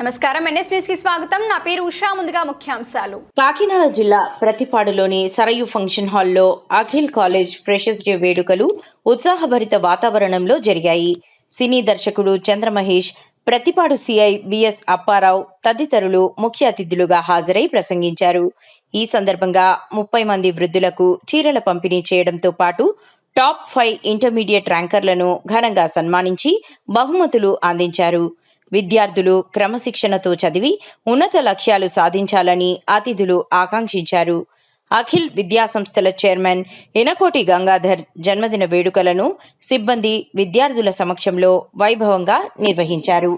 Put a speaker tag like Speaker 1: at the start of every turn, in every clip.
Speaker 1: నమస్కారం, NS news కి స్వాగతం. నా పేరు ఉషా. ముందుగా ముఖ్యాంశాలు.
Speaker 2: కాకినాడ జిల్లా ప్రతిపాడులోని సరయు ఫంక్షన్ హాల్లో అఖిల్ కాలేజ్ ఫ్రెషర్స్ డే వేడుకలు ఉత్సాహభరిత వాతావరణంలో జరిగాయి. సినీ దర్శకుడు చంద్రమహేష్, ప్రతిపాడు సిఐ బిఎస్ అప్పారావు తదితరులు ముఖ్య అతిథులుగా హాజరై ప్రసంగించారు. ఈ సందర్భంగా 30 మంది వృద్ధులకు చీరల పంపిణీ చేయడంతో పాటు టాప్ 5 ఇంటర్మీడియట్ ర్యాంకర్లను ఘనంగా సన్మానించి బహుమతులు అందించారు. విద్యార్థులు క్రమశిక్షణతో చదివి ఉన్నత లక్ష్యాలు సాధించాలని అతిథులు ఆకాంక్షించారు. అఖిల్ విద్యాసంస్థల చైర్మన్ ఇనకోటి గంగాధర్ జన్మదిన వేడుకలను సిబ్బంది విద్యార్థుల సమక్షంలో వైభవంగా నిర్వహించారు.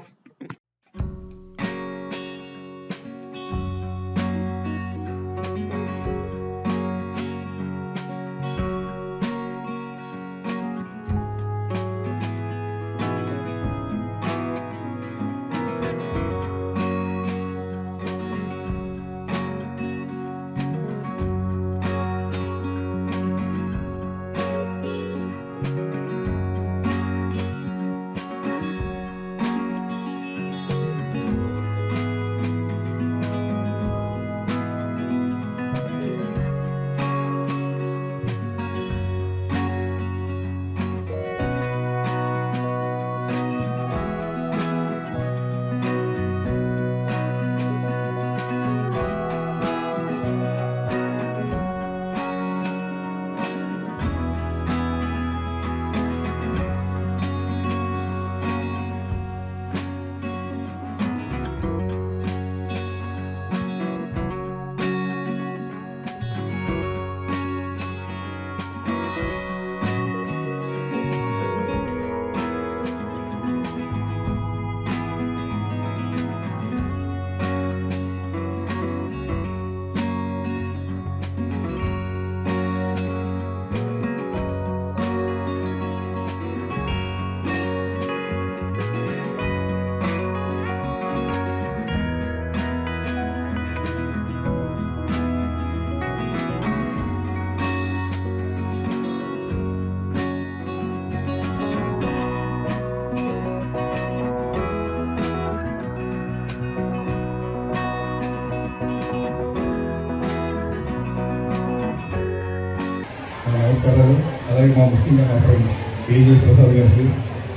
Speaker 3: నమస్కారాలు. అలాగే ముఖ్యంగా మా ఫ్రెండ్ కేజీఎస్ ప్రసాద్ గారికి,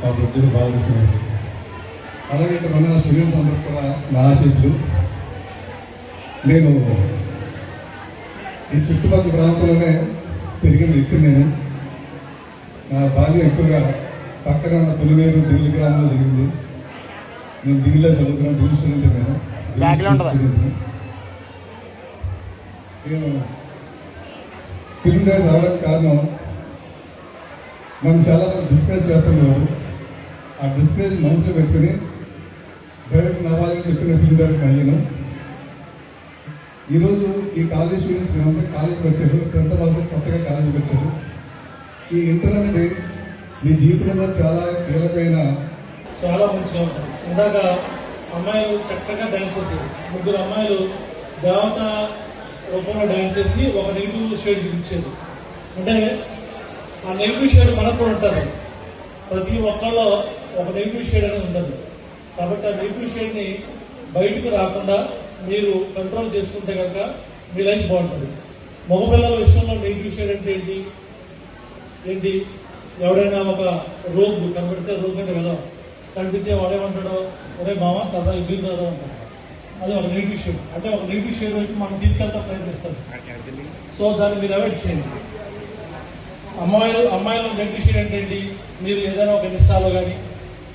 Speaker 3: మా ప్రొడ్యూసర్ బాలకృష్ణ గారికి, అలాగే ఇక్కడ ఉన్న స్టూడెంట్స్ అందరికీ కూడా నా ఆశీస్సులు. నేను ఈ చుట్టుపక్కల ప్రాంతంలోనే పెరిగిన వ్యక్తి. నా బాల్యం ఎక్కువగా పక్కన ఉన్న పులివేరు దిగులు గ్రామంలో జరిగింది. నేను దిగులో చదువుకున్నాను. దిగులు స్టూడెంట్. నేను ఫిల్మ్ డే రావడానికి కారణం, నన్ను చాలా డిస్కరేజ్ చేస్తున్నారు. ఆ డిస్కరేజ్ మనసులో పెట్టుకుని డైరెక్ట్ అవ్వాలని చెప్పిన ఫిల్మ్ డైరెక్ట్ అయ్యాను. ఈరోజు ఈ కాలేజ్ స్టూడెంట్స్ మేమంతా కాలేజీకి వచ్చారు. 10th క్లాస్ కొత్తగా కాలేజీకి వచ్చారు. ఈ ఇంటర్ అనేది మీ జీవితంలో చాలా కీలకమైన,
Speaker 4: చాలా మంచిగా ఉంటుంది. ఇందాక అమ్మాయిలు చక్కగా డ్యాన్స్ చేసేది. 3 అమ్మాయిలు దేవత రూపంలో డ్యాన్స్ చేసి ఒక నెగిటివ్ షేడ్ చూపించేది. అంటే ఆ నెగిటివ్ షేడ్ మనకు కూడా ఉంటుంది. ప్రతి ఒక్కళ్ళలో ఒక నెగిటివ్ షేడ్ అనేది ఉండదు. కాబట్టి ఆ నెగిటివ్ షేడ్ని బయటకు రాకుండా మీరు కంట్రోల్ చేసుకుంటే కనుక మీ లైఫ్ బాగుంటుంది. మగపిల్లల విషయంలో నెగిటివ్ షేడ్ అంటే ఏంటి? ఎవరైనా ఒక రోగ్ కనబడితే రోగ్ అంటే కదా, కనిపిస్తే వాడేమంటాడో, ఒరే మామ సరదా ఇబ్బంది కదా అంటాడు. అది ఒక నెగిటివ్ షేడ్. అంటే ఒక నెగిటివ్ షేడ్ వైపు మనం తీసుకెళ్తా ప్రయత్నిస్తాం. సో దాన్ని మీరు అవాయిడ్ చేయండి. అమ్మాయిల నెగిటివ్ షేడ్ అంటే ఏంటి? మీరు ఏదైనా ఒక ఇన్స్టాలో కానీ,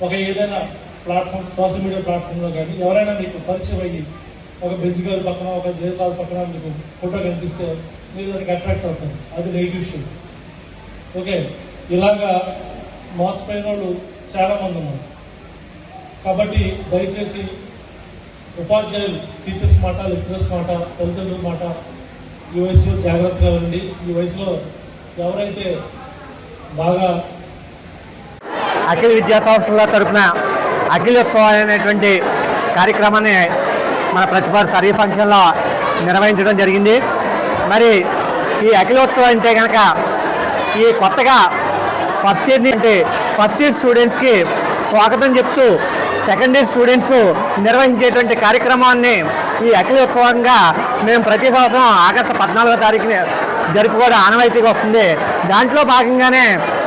Speaker 4: ఒక ఏదైనా ప్లాట్ఫామ్, సోషల్ మీడియా ప్లాట్ఫామ్లో కానీ ఎవరైనా మీకు పరిచయం అయ్యి ఒక బెంచ్ గారి పక్కన, ఒక దేవతాల పక్కన మీకు ఫోటో కనిపిస్తే మీరు దానికి అట్రాక్ట్ అవుతారు. అది నెగిటివ్ షేడ్. ఓకే, ఇలాగా మోసపోయిన వాళ్ళు చాలా మంది ఉన్నారు. కాబట్టి దయచేసి ఉపాధ్యాయులు, టీచర్స్ మాట, లెక్చరర్స్ మాట, తల్లిదండ్రుల మాట ఈ వయసులో జాగ్రత్తగా ఉండి, ఈ వయసులో ఎవరైతే బాగా
Speaker 5: అఖిల్ విద్యా సంస్థల తరఫున అఖిలోత్సవం అనేటువంటి కార్యక్రమాన్ని మన ప్రతిపాడు సరీ ఫంక్షన్లో నిర్వహించడం జరిగింది. మరి ఈ అఖిలోత్సవం అంటే కనుక ఈ కొత్తగా ఫస్ట్ ఇయర్ స్టూడెంట్స్కి స్వాగతం చెప్తూ సెకండరీ స్టూడెంట్స్ నిర్వహించేటువంటి కార్యక్రమాన్ని ఈ అఖిలోత్సవంగా మేము ప్రతి సంవత్సరం ఆగస్టు 14వ తారీఖున జరుపుకోవడం ఆనవాయితీగా వస్తుంది. దాంట్లో భాగంగానే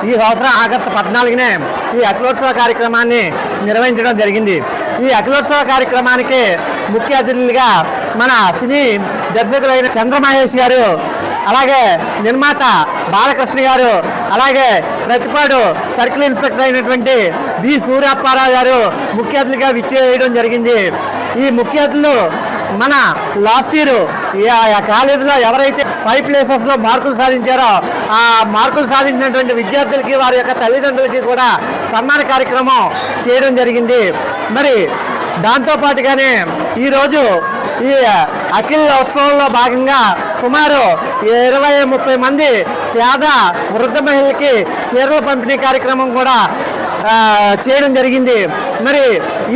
Speaker 5: ఈ సంవత్సరం ఆగస్టు 14నే ఈ అఖిలోత్సవ కార్యక్రమాన్ని నిర్వహించడం జరిగింది. ఈ అఖిలోత్సవ కార్యక్రమానికి ముఖ్య అతిథులుగా మన సినీ దర్శకులైన చంద్రమహేష్ గారు, అలాగే నిర్మాత బాలకృష్ణ గారు, అలాగే ప్రతిపాడు సర్కిల్ ఇన్స్పెక్టర్ అయినటువంటి బి సూర్యాప్పారావు గారు ముఖ్య అతిథులుగా విచ్చేయడం జరిగింది. ఈ ముఖ్య అతిథులు మన లాస్ట్ ఇయర్ కాలేజీలో ఎవరైతే 5 ప్లేసెస్లో మార్కులు సాధించారో ఆ మార్కులు సాధించినటువంటి విద్యార్థులకి వారి యొక్క తల్లిదండ్రులకి కూడా సన్మాన కార్యక్రమం చేయడం జరిగింది. మరి దాంతోపాటుగానే ఈరోజు ఈ అఖిల్ ఉత్సవంలో భాగంగా సుమారు 20-30 మంది పేద వృద్ధ మహిళలకి చీరల పంపిణీ కార్యక్రమం కూడా చేయడం జరిగింది. మరి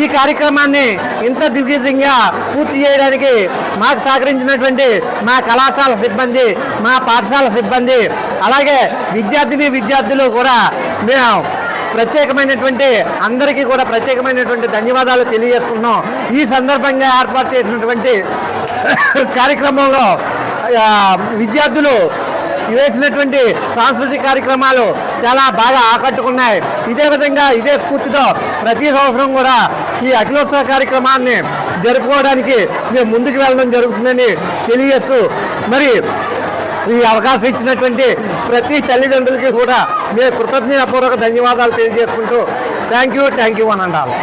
Speaker 5: ఈ కార్యక్రమాన్ని ఇంత దిగ్విజయంగా పూర్తి చేయడానికి మాకు సహకరించినటువంటి మా కళాశాల సిబ్బంది, మా పాఠశాల సిబ్బంది, అలాగే విద్యార్థులు కూడా మేము ప్రత్యేకమైనటువంటి అందరికీ కూడా ప్రత్యేకమైనటువంటి ధన్యవాదాలు తెలియజేసుకుంటున్నాం. ఈ సందర్భంగా ఏర్పాటు చేసినటువంటి కార్యక్రమంలో విద్యార్థులు వేసినటువంటి సాంస్కృతిక కార్యక్రమాలు చాలా బాగా ఆకట్టుకున్నాయి. ఇదే విధంగా ఇదే స్ఫూర్తితో ప్రతి సంవత్సరం కూడా ఈ అఖిలోత్సవ కార్యక్రమాన్ని జరుపుకోవడానికి మేము ముందుకు వెళ్ళడం జరుగుతుందని తెలియజేస్తూ, మరి ఈ అవకాశం ఇచ్చినటువంటి ప్రతి తల్లిదండ్రులకి కూడా మేము కృతజ్ఞతాపూర్వక ధన్యవాదాలు తెలియజేసుకుంటూ థ్యాంక్ యూ అని అన్నారు.